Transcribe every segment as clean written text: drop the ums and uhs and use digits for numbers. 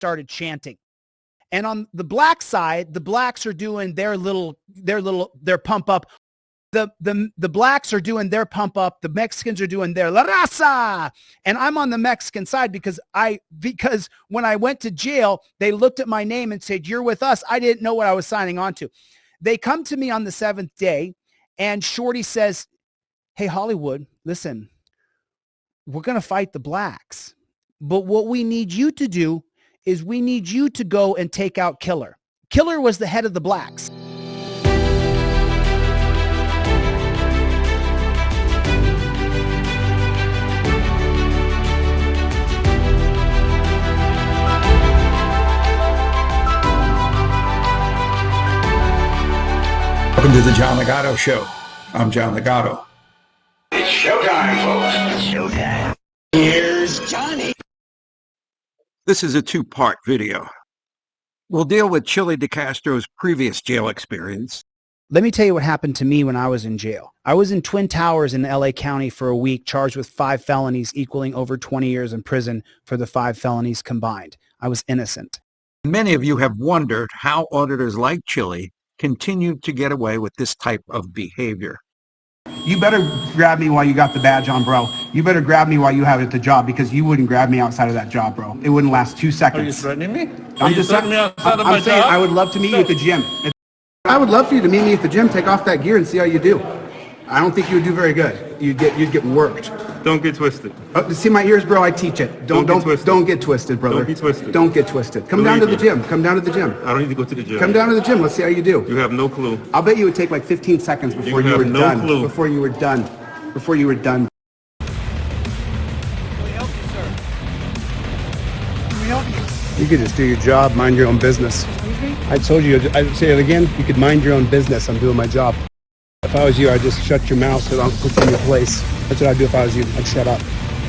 started chanting. And on the black side, the blacks are doing their pump up. The blacks are doing their pump up. The Mexicans are doing their La Raza. And I'm on the Mexican side because when I went to jail, they looked at my name and said, "You're with us." I didn't know what I was signing on to. They come to me on the 7th day and Shorty says, "Hey, Hollywood, listen, we're going to fight the blacks. But what we need you to do is we need you to go and take out Killer." Killer was the head of the blacks. Welcome to the John Ligato Show. I'm John Ligato. It's showtime, folks. It's showtime. Here's Johnny. This is a two-part video. We'll deal with Chili DeCastro's previous jail experience. Let me tell you what happened to me when I was in jail. I was in Twin Towers in LA County for a week, charged with 5 felonies, equaling over 20 years in prison for the 5 felonies combined. I was innocent. Many of you have wondered how auditors like Chili continue to get away with this type of behavior. You better grab me while you got the badge on, bro. You better grab me while you have it at the job, because you wouldn't grab me outside of that job, bro. It wouldn't last 2 seconds. Are you threatening me? I'm saying I would love to meet you at the gym. I would love for you to meet me at the gym, take off that gear, and see how you do. I don't think you would do very good. You'd get worked. Don't get twisted. See my ears, bro? I teach it. Don't get twisted, brother. Don't be twisted. Don't get twisted. Come down to the gym. Come down to the gym. I don't need to go to the gym. Come down to the gym. Let's see how you do. You have no clue. I'll bet you would take like 15 seconds before you were done. Clue. Before you were done. Before you were done. Can we help you, sir? Can we help you? You could just do your job, mind your own business. I told you, I'd say it again, you could mind your own business. I'm doing my job. If I was you, I'd just shut your mouth so I'll put you in your place. That's what I'd do if I was you. I'd shut up.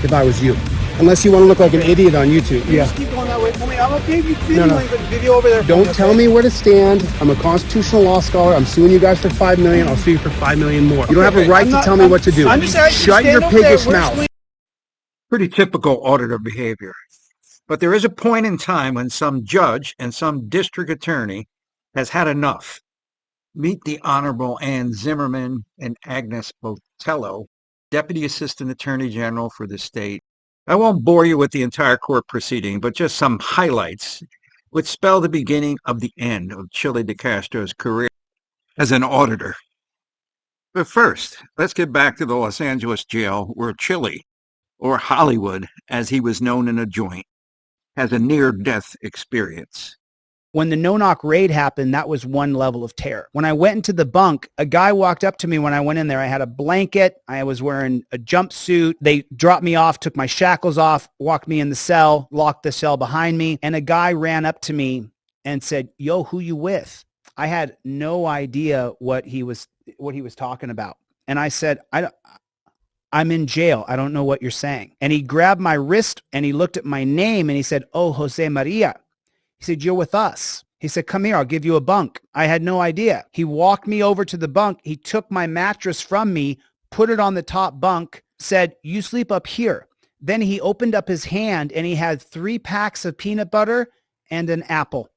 If I was you. Unless you want to look like an idiot on YouTube. Yeah. Just keep going that way. I'm okay if you videoing, but video over there. Don't tell me where to stand. I'm a constitutional law scholar. I'm suing you guys for $5 million. I'll sue you for $5 million more. You don't have a right to tell me what to do. I'm just asking, shut your piggish mouth. Pretty typical auditor behavior. But there is a point in time when some judge and some district attorney has had enough. Meet the Honorable Ann Zimmerman and Agnes Botello, Deputy Assistant Attorney General for the state. I won't bore you with the entire court proceeding, but just some highlights which spell the beginning of the end of Chili DeCastro's career as an auditor. But first, let's get back to the Los Angeles jail where Chili, or Hollywood as he was known in a joint, has a near-death experience. When the no-knock raid happened, that was one level of terror. When I went into the bunk, a guy walked up to me when I went in there. I had a blanket. I was wearing a jumpsuit. They dropped me off, took my shackles off, walked me in the cell, locked the cell behind me. And a guy ran up to me and said, "Yo, who you with?" I had no idea what he was talking about. And I said, I'm in jail. I don't know what you're saying. And he grabbed my wrist and he looked at my name and he said, "Oh, Jose Maria." He said, "You're with us." He said, "Come here, I'll give you a bunk." I had no idea. He walked me over to the bunk. He took my mattress from me, put it on the top bunk, said, "You sleep up here." Then he opened up his hand and he had 3 packs of peanut butter and an apple.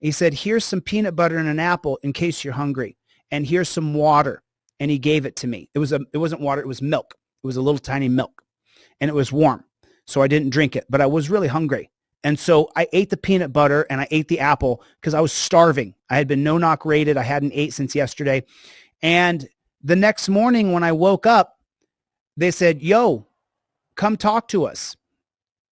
He said, "Here's some peanut butter and an apple in case you're hungry. And here's some water." And he gave it to me. It wasn't water, it was milk. It was a little tiny milk. And it was warm. So I didn't drink it, but I was really hungry. And so I ate the peanut butter and I ate the apple because I was starving. I had been no-knock raided. I hadn't ate since yesterday. And the next morning when I woke up, they said, "Yo, come talk to us."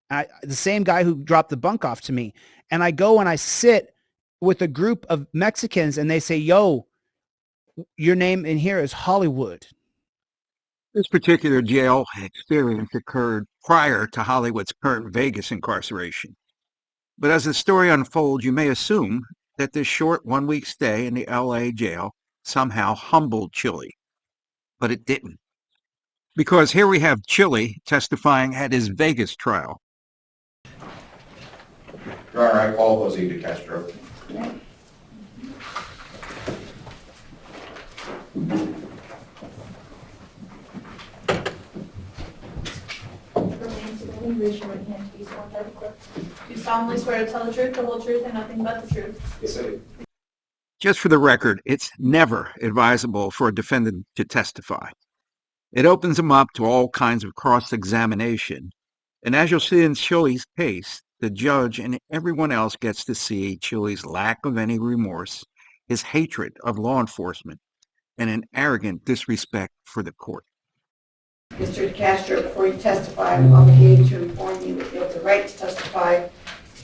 The same guy who dropped the bunk off to me. And I go and I sit with a group of Mexicans and they say, "Yo, your name in here is Hollywood." This particular jail experience occurred prior to Hollywood's current Vegas incarceration. But as the story unfolds, you may assume that this short 1-week stay in the LA jail somehow humbled Chili. But it didn't. Because here we have Chili testifying at his Vegas trial. Your Honor, I call Jose DeCastro. Raise your right hand, please. solemnly swear to tell the truth, the whole truth, and nothing but the truth. Yes, I do. Just for the record, it's never advisable for a defendant to testify. It opens them up to all kinds of cross-examination. And as you'll see in Chili's case, the judge and everyone else gets to see Chili's lack of any remorse, his hatred of law enforcement, and an arrogant disrespect for the court. Mr. DeCastro, before you testify, I'm obligated to inform you that you have the right to testify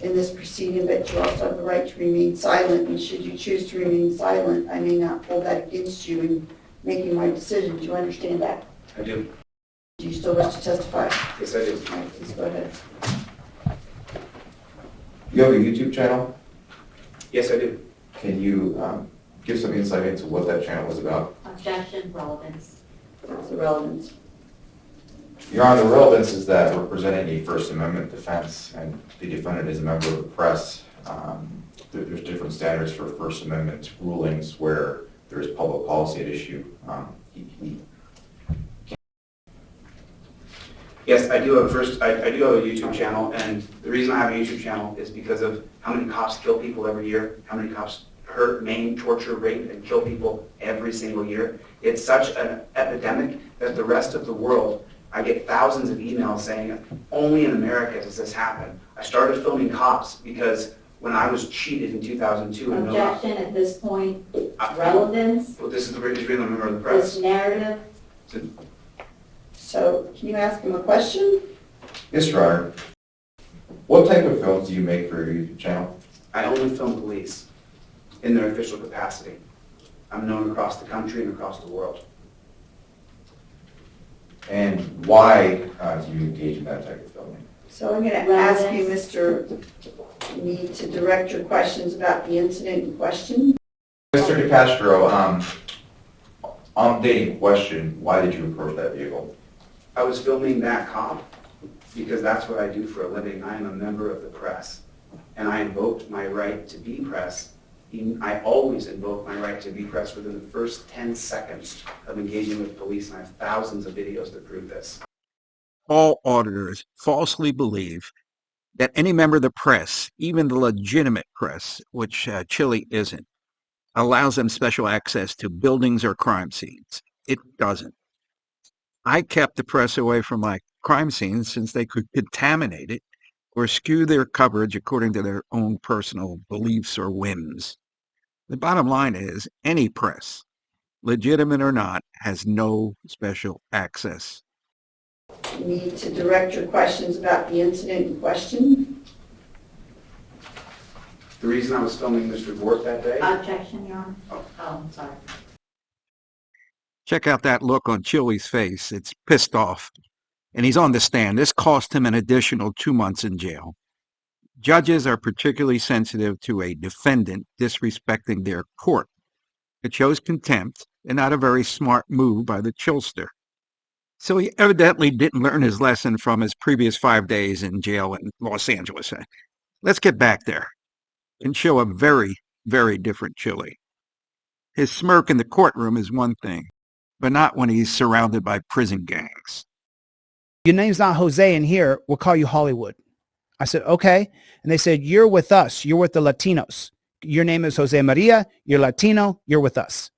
in this proceeding, but you also have the right to remain silent, and should you choose to remain silent, I may not hold that against you in making my decision. Do you understand that? I do. Do you still wish to testify? Yes, I do. All right, please go ahead. You have a YouTube channel? Yes, I do. Can you give some insight into what that channel was about? Objection, relevance. What's the relevance? Your Honor, the relevance is that we're presenting a First Amendment defense, and the defendant is a member of the press. There's different standards for First Amendment rulings where there's public policy at issue. Yes, I do have a YouTube channel, and the reason I have a YouTube channel is because of how many cops kill people every year, how many cops hurt, maim, torture, rape, and kill people every single year. It's such an epidemic that the rest of the world, I get thousands of emails saying, only in America does this happen. I started filming cops because when I was cheated in 2002... Objection at this point, relevance. Well, this is the reason I'm a member of the press. This narrative. So, can you ask him a question? Yes, Your Honor. What type of films do you make for your YouTube channel? I only film police in their official capacity. I'm known across the country and across the world. And why do you engage in that type of filming? So I'm going to ask you, Mr. Need, to direct your questions about the incident in question. Mr. DeCastro, on the date in question, why did you approach that vehicle? I was filming that cop because that's what I do for a living. I am a member of the press, and I invoked my right to be press. I always invoke my right to be press within the first 10 seconds of engaging with police, and I have thousands of videos that prove this. All auditors falsely believe that any member of the press, even the legitimate press, which Chili isn't, allows them special access to buildings or crime scenes. It doesn't. I kept the press away from my crime scenes since they could contaminate it or skew their coverage according to their own personal beliefs or whims. The bottom line is any press, legitimate or not, has no special access. You need to direct your questions about the incident in question. The reason I was filming this report that day... Objection, Your Honor. Oh, I'm sorry. Check out that look on Chili's face. It's pissed off. And he's on the stand. This cost him an additional 2 months in jail. Judges are particularly sensitive to a defendant disrespecting their court. It shows contempt and not a very smart move by the chillster. So he evidently didn't learn his lesson from his previous 5 days in jail in Los Angeles. Let's get back there and show a very, very different Chili. His smirk in the courtroom is one thing, but not when he's surrounded by prison gangs. Your name's not Jose in here. We'll call you Hollywood. I said, okay. And they said, you're with us. You're with the Latinos. Your name is Jose Maria. You're Latino. You're with us.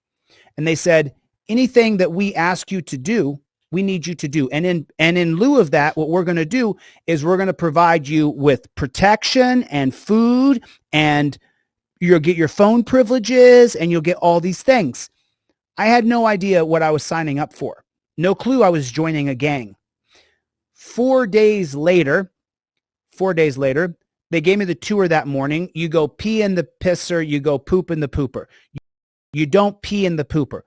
And they said, anything that we ask you to do, we need you to do. And in lieu of that, what we're going to do is we're going to provide you with protection and food, and you'll get your phone privileges, and you'll get all these things. I had no idea what I was signing up for. No clue I was joining a gang. 4 days later, they gave me the tour that morning. You go pee in the pisser, you go poop in the pooper. You don't pee in the pooper.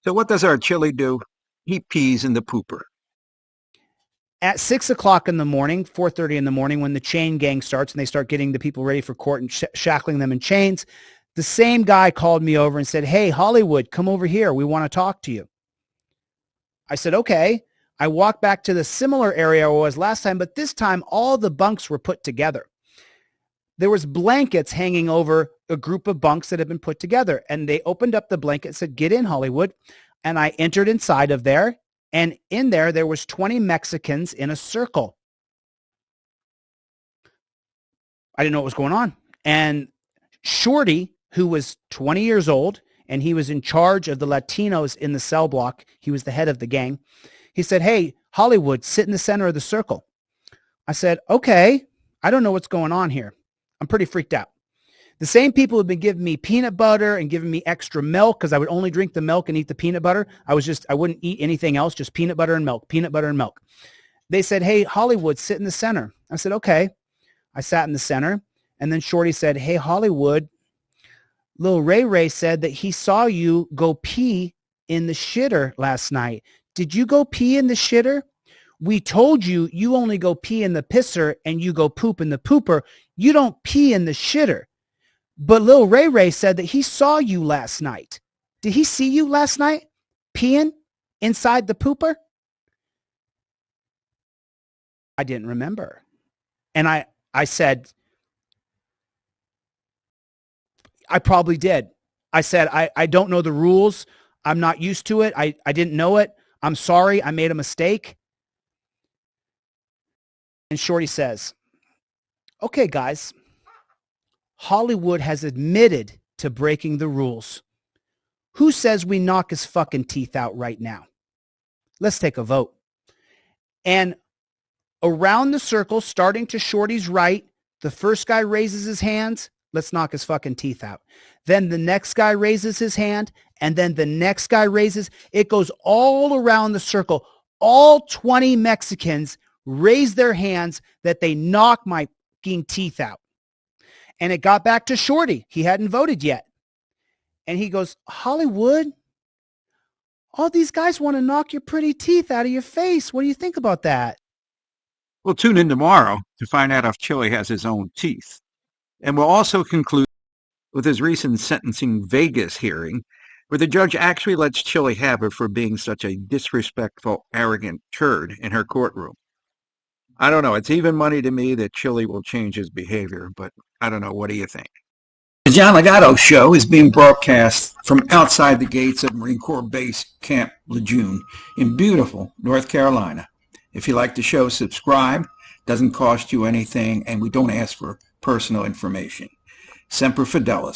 So what does our Chili do? He pees in the pooper. At 6 o'clock in the morning, 4:30 in the morning, when the chain gang starts and they start getting the people ready for court and shackling them in chains, the same guy called me over and said, hey, Hollywood, come over here. We want to talk to you. I said, okay. I walked back to the similar area I was last time, but this time all the bunks were put together. There was blankets hanging over a group of bunks that had been put together, and they opened up the blanket and said, get in, Hollywood. And I entered inside of there, and in there was 20 Mexicans in a circle. I didn't know what was going on. And Shorty, who was 20 years old, and he was in charge of the Latinos in the cell block. He was the head of the gang. He said, hey, Hollywood, sit in the center of the circle. I said, okay, I don't know what's going on here. I'm pretty freaked out. The same people who've been giving me peanut butter and giving me extra milk, because I would only drink the milk and eat the peanut butter. I wouldn't eat anything else, just peanut butter and milk, peanut butter and milk. They said, hey, Hollywood, sit in the center. I said, okay. I sat in the center. And then Shorty said, hey, Hollywood, Lil Ray Ray said that he saw you go pee in the shitter last night. Did you go pee in the shitter? We told you you only go pee in the pisser and you go poop in the pooper. You don't pee in the shitter. But Lil Ray Ray said that he saw you last night. Did he see you last night peeing inside the pooper? I didn't remember. And I said, I probably did. I said, I don't know the rules. I'm not used to it. I didn't know it. I'm sorry. I made a mistake. And Shorty says, okay, guys, Hollywood has admitted to breaking the rules. Who says we knock his fucking teeth out right now? Let's take a vote. And around the circle, starting to Shorty's right, the first guy raises his hands. Let's knock his fucking teeth out. Then the next guy raises his hand, and then the next guy raises. It goes all around the circle. All 20 Mexicans raise their hands that they knock my fucking teeth out. And it got back to Shorty. He hadn't voted yet. And he goes, Hollywood, all these guys want to knock your pretty teeth out of your face. What do you think about that? We'll tune in tomorrow to find out if Chili has his own teeth. And we'll also conclude with his recent sentencing Vegas hearing, where the judge actually lets Chili have it for being such a disrespectful, arrogant turd in her courtroom. I don't know. It's even money to me that Chili will change his behavior, but I don't know. What do you think? The John Ligato Show is being broadcast from outside the gates of Marine Corps Base Camp Lejeune in beautiful North Carolina. If you like the show, subscribe. Doesn't cost you anything, and we don't ask for personal information. Semper Fidelis.